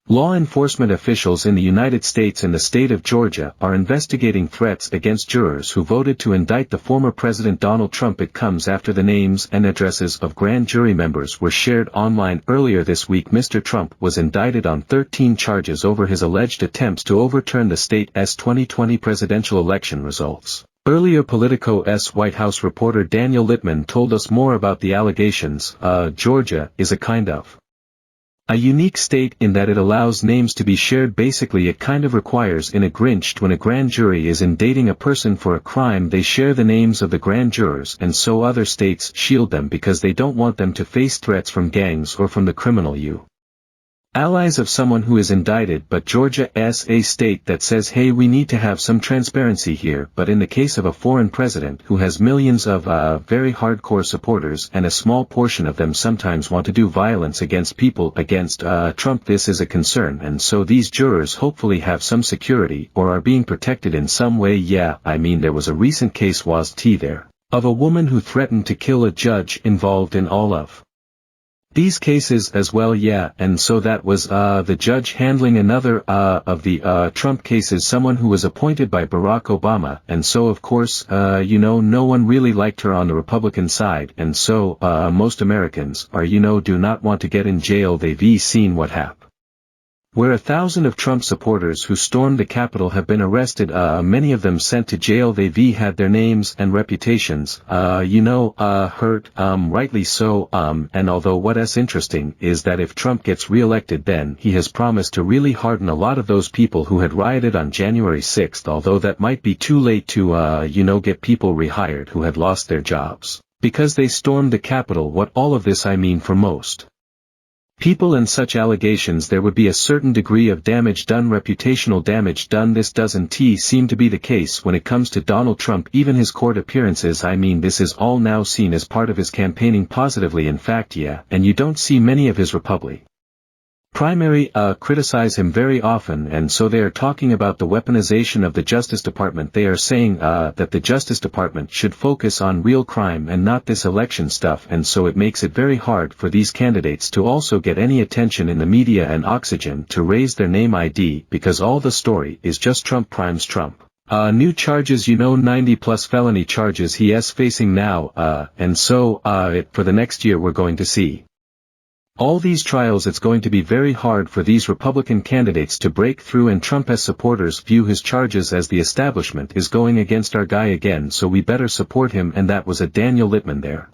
Law enforcement officials in the United States and the state of Georgia are investigating threats against jurors who voted to indict the former President Donald Trump. It comes after the names and addresses of grand jury members were shared online earlier this week. Mr. Trump was indicted on 13 charges over his alleged attempts to overturn the state's 2020 presidential election results. Earlier Politico's White House reporter Daniel Littman told us more about the allegations. Georgia is a kind of a unique state in that it allows names to be shared. Basically it kind of requires in a Grinch when a grand jury is indicting a person for a crime they share the names of the grand jurors, and so other states shield them because they don't want them to face threats from gangs or from the criminal allies of someone who is indicted. But Georgia is a state that says, hey, we need to have some transparency here. But in the case of a foreign president who has millions of very hardcore supporters, and a small portion of them sometimes want to do violence against people against Trump, this is a concern, and so these jurors hopefully have some security or are being protected in some way. Yeah, I mean, there was a recent case of a woman who threatened to kill a judge involved in all of these cases as well. Yeah, and so that was the judge handling another of the Trump cases, someone who was appointed by Barack Obama, and so of course no one really liked her on the Republican side, and so most Americans are do not want to get in jail. They've seen what happened where 1,000 of Trump supporters who stormed the Capitol have been arrested, many of them sent to jail. They've had their names and reputations, hurt, rightly so, and although what's interesting is that if Trump gets re-elected, then he has promised to really harden a lot of those people who had rioted on January 6th, although that might be too late to, get people rehired who had lost their jobs because they stormed the Capitol. What all of this I mean for most people and such allegations, there would be a certain degree of damage done, reputational damage done. This doesn't seem to be the case when it comes to Donald Trump. Even his court appearances, I mean, this is all now seen as part of his campaigning positively. In fact, yeah, and you don't see many of his primary criticize him very often, and so they are talking about the weaponization of the Justice Department. They are saying that the Justice Department should focus on real crime and not this election stuff, and so it makes it very hard for these candidates to also get any attention in the media and oxygen to raise their name ID, because all the story is just Trump primes Trump. New charges, 90 plus felony charges he is facing now, and so for the next year we're going to see all these trials. It's going to be very hard for these Republican candidates to break through, and Trump's supporters view his charges as the establishment is going against our guy again, so we better support him. And that was a Daniel Littman there.